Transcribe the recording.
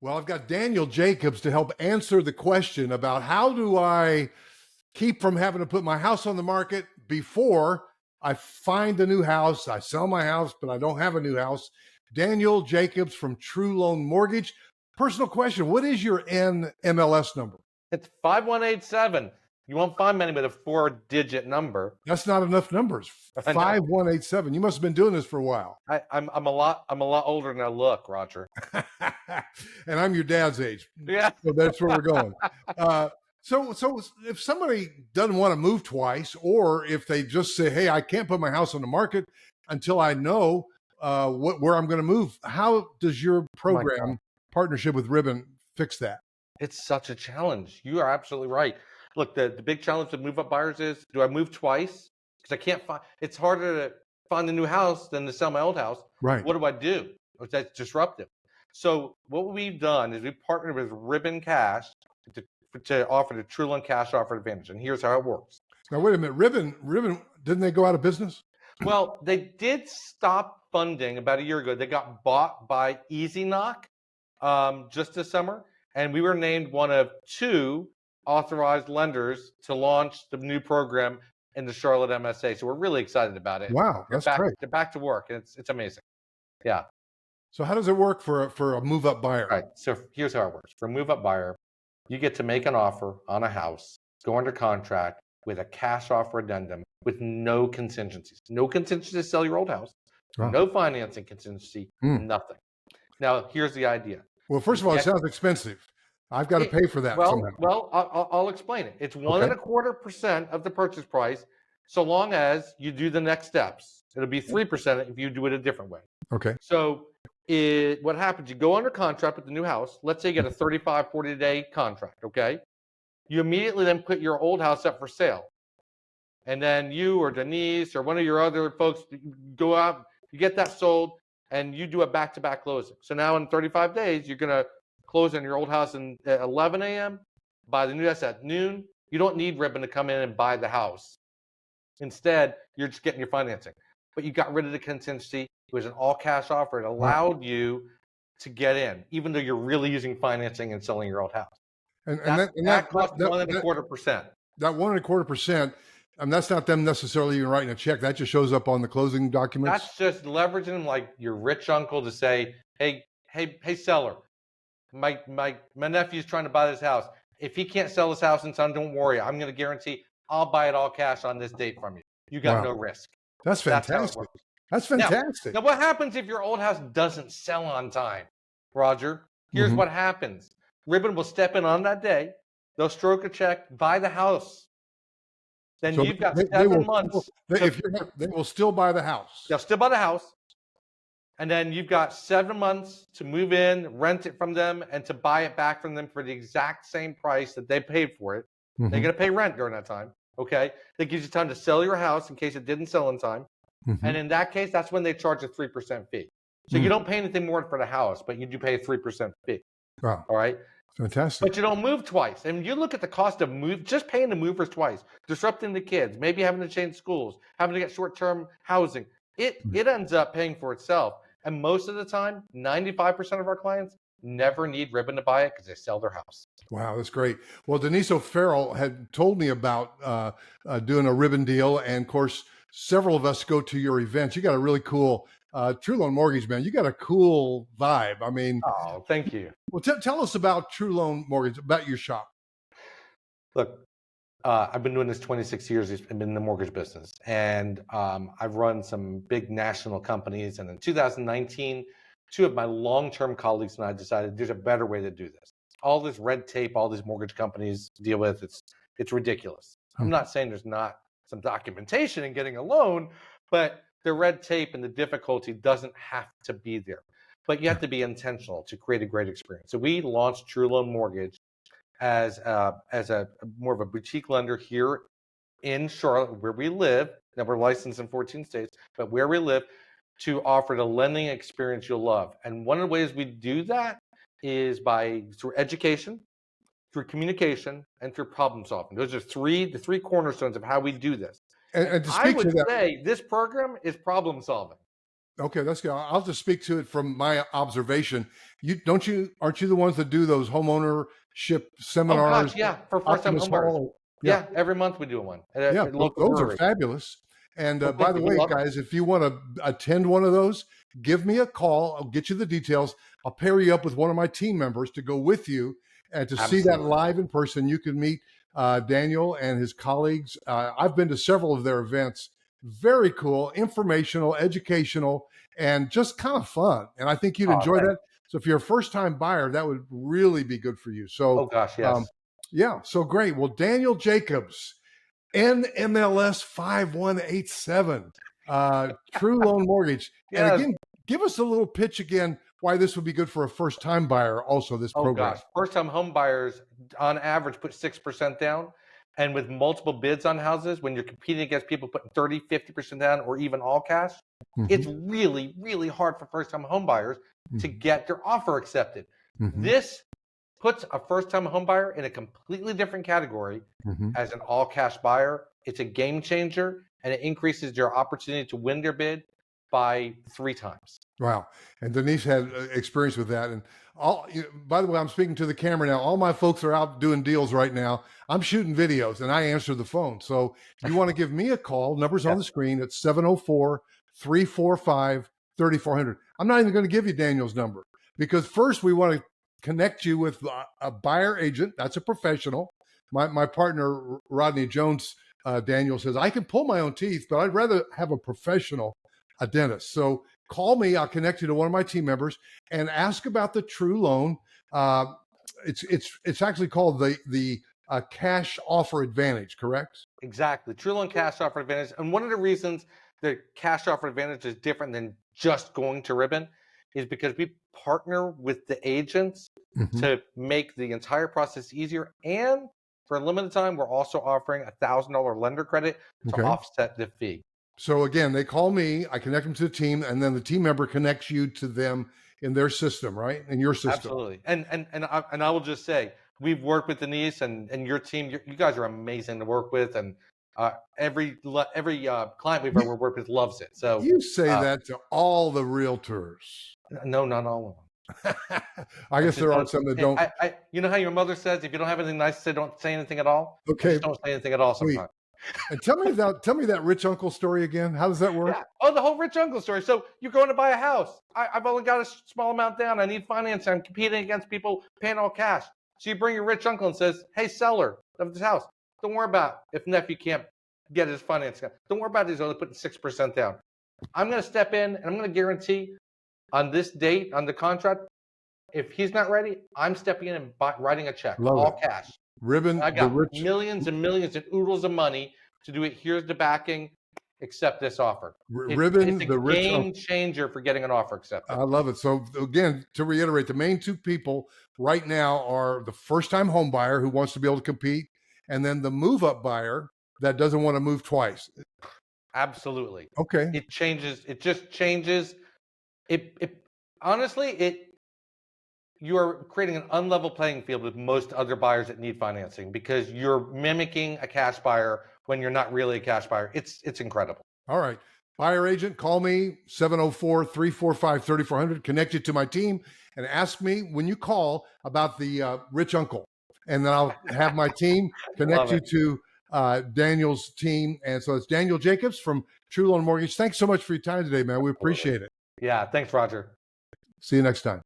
Well, I've got Daniel Jacobs to help answer the question about how do I keep from having to put my house on the market before I find a new house. I sell my house, but I don't have a new house. Daniel Jacobs from TruLoan Mortgage. Personal question, what is your NMLS number? It's 5187. You won't find many with a 4-digit number. That's not enough numbers. 5187. You must have been doing this for a while. I'm a lot older than I look, Roger. And I'm your dad's age. Yeah. So that's where we're going. So if somebody doesn't want to move twice, or if they just say, hey, I can't put my house on the market until I know where I'm going to move, how does your program partnership with Ribbon fix that? It's such a challenge. You are absolutely right. Look, the big challenge with move up buyers is, do I move twice? Because I can't find, it's harder to find a new house than to sell my old house. Right. What do I do? That's disruptive. So what we've done is we've partnered with Ribbon Cash to offer the TruLoan Cash Offered Advantage. And here's how it works. Now, wait a minute. Ribbon, didn't they go out of business? Well, they did stop funding about a year ago. They got bought by EasyKnock just this summer. And we were named one of 2 authorized lenders to launch the new program in the Charlotte MSA. So we're really excited about it. Wow, that's great. They're back to work, and it's amazing. Yeah. So how does it work for a move-up buyer? All right. So here's how it works. For a move-up buyer, you get to make an offer on a house, go under contract with a cash offer addendum with no contingencies. No contingencies to sell your old house. Oh. No financing contingency, nothing. Now, here's the idea. Well, first of all, it sounds expensive. I've got to pay for that somehow. Well, I'll explain it. It's 1.25% of the purchase price, so long as you do the next steps. It'll be 3% if you do it a different way. Okay. So what happens, you go under contract with the new house. Let's say you get a 35, 40-day contract, okay? You immediately then put your old house up for sale. And then you or Denise or one of your other folks go out, you get that sold, and you do a back-to-back closing. So now in 35 days, you're going to close on your old house at 11 a.m., buy the new house at noon. You don't need Ribbon to come in and buy the house. Instead, you're just getting your financing. But you got rid of the contingency. It was an all-cash offer. It allowed you to get in, even though you're really using financing and selling your old house. And that costs 1.25%. That 1.25%, that's not them necessarily even writing a check. That just shows up on the closing documents. That's just leveraging them like your rich uncle to say, hey, seller, my nephew's trying to buy this house. If he can't sell this house in time, don't worry. I'm going to guarantee I'll buy it all cash on this date from you. You got no risk. That's fantastic. That's fantastic. Now, what happens if your old house doesn't sell on time, Roger? Here's what happens. Ribbon will step in on that day. They'll stroke a check, buy the house. Then so you've got 7 months. They will still buy the house. They'll still buy the house. And then you've got 7 months to move in, rent it from them, and to buy it back from them for the exact same price that they paid for it. They're going to pay rent during that time. Okay. That gives you time to sell your house in case it didn't sell in time. And in that case, that's when they charge a 3% fee. So you don't pay anything more for the house, but you do pay a 3% fee. Wow. All right. Fantastic. But you don't move twice. And you look at the cost of just paying the movers twice, disrupting the kids, maybe having to change schools, having to get short-term housing. It ends up paying for itself. And most of the time, 95% of our clients never need Ribbon to buy it because they sell their house. Wow, that's great. Well, Denise O'Farrell had told me about doing a Ribbon deal. And of course, several of us go to your events. You got a really cool TruLoan Mortgage, man. You got a cool vibe. I mean, oh, thank you. Well, tell us about TruLoan Mortgage, about your shop. Look, I've been doing this 26 years. I've been in the mortgage business, and I've run some big national companies. And in 2019, 2 of my long-term colleagues and I decided there's a better way to do this. All this red tape, all these mortgage companies deal with, it's ridiculous. I'm not saying there's not some documentation in getting a loan, but the red tape and the difficulty doesn't have to be there. But you have to be intentional to create a great experience. So we launched TruLoan Mortgage as a more of a boutique lender here in Charlotte, where we live. Now we're licensed in 14 states, but where we live, to offer the lending experience you'll love. And one of the ways we do that is through education, through communication, and through problem solving. Those are the three cornerstones of how we do this. And to I speak would to that, say this program is problem solving. Okay, that's good. I'll just speak to it from my observation. Aren't you the ones that do those homeownership Oh seminars, gosh, yeah, for first-time Optimus homebuyers. Hall? Yeah, Yeah, every month we do one at yeah, a local those are brewery. fabulous. And Oh, by thank the you. We way, love them. guys, if you want to attend one of those, give me a call. I'll get you the details. I'll pair you up with one of my team members to go with you and to see that Absolutely. live in person. You can meet Daniel and his colleagues. I've been to several of their events. Very cool, informational, educational, and just kind of fun. And I think you'd Oh, enjoy thanks. that. So if you're a first-time buyer, that would really be good for you. Oh So, gosh, um, yes. yeah, so great. Well, Daniel Jacobs, NMLS 5187, TruLoan Mortgage. And Yes. again, give us a little pitch again why this would be good for a first-time buyer. Also, this Oh program. gosh, first-time home buyers on average put 6% down. And with multiple bids on houses, when you're competing against people putting 30, 50% down or even all cash, it's Mhm, really, really hard for first-time home buyers to mhm, get their offer accepted. mhm, This puts a first-time home buyer in a completely different category mhm. as an all-cash buyer. It's a game changer, and it increases your opportunity to win their bid by 3 times. Wow. And Denise had experience with that. And by the way, I'm speaking to the camera now. All my folks are out doing deals right now. I'm shooting videos and I answer the phone. So if you want to give me a call, numbers on Yeah. the screen at 704 345 3400. I'm not even going to give you Daniel's number because first we want to connect you with a buyer agent. That's a professional. My partner, Rodney Jones, Daniel says, I can pull my own teeth, but I'd rather have a professional, a dentist. So call me. I'll connect you to one of my team members and ask about the TruLoan. Uh, it's actually called the Cash Offer Advantage, correct? Exactly. TruLoan Cash Offered Advantage. And one of the reasons the Cash Offered Advantage is different than just going to Ribbon is because we partner with the agents Mhm. to make the entire process easier. And for a limited time, we're also offering a $1,000 lender credit to Okay. offset the fee. So again, they call me. I connect them to the team, and then the team member connects you to them in their system, right? In your system. Absolutely. And I will just say, we've worked with Denise and your team. You guys are amazing to work with, and every client we've You, ever worked with loves it. So you say uh, that to all the realtors. no, not all of them. I I guess just there are don't. some that don't. You know how your mother says, if you don't have anything nice to say, don't say anything at all. I Okay, just don't say anything at all sweet. sometimes. And tell me that rich uncle story again. How does that work? Yeah. Oh, the whole rich uncle story. So you're going to buy a house. I've only got a small amount down. I need financing. I'm competing against people paying all cash. So you bring your rich uncle and says, hey, seller of this house, don't worry about if nephew can't get his financing. Don't worry about it. He's only putting 6% down. I'm going to step in and I'm going to guarantee on this date on the contract, if he's not ready, I'm stepping in and writing a check, Love it. all cash. I Ribbon, the got rich millions and millions and oodles of money to do it. Here's the backing. Accept this offer. It's ribbon, a the rich game uncle. changer for getting an offer accepted. I love it. So again, to reiterate, the main two people right now are the first-time home buyer who wants to be able to compete, and then the move-up buyer that doesn't want to move twice. Absolutely. Okay. It changes. It just changes. It honestly, you're creating an unlevel playing field with most other buyers that need financing because you're mimicking a cash buyer when you're not really a cash buyer. It's incredible. All right. Buyer agent, call me 704 345 3400. Connect you to my team and ask me when you call about the rich uncle. And then I'll have my team connect Love you it. to Daniel's team. And so it's Daniel Jacobs from TruLoan Mortgage. Thanks so much for your time today, man. We appreciate it. Yeah. Thanks, Roger. See you next time.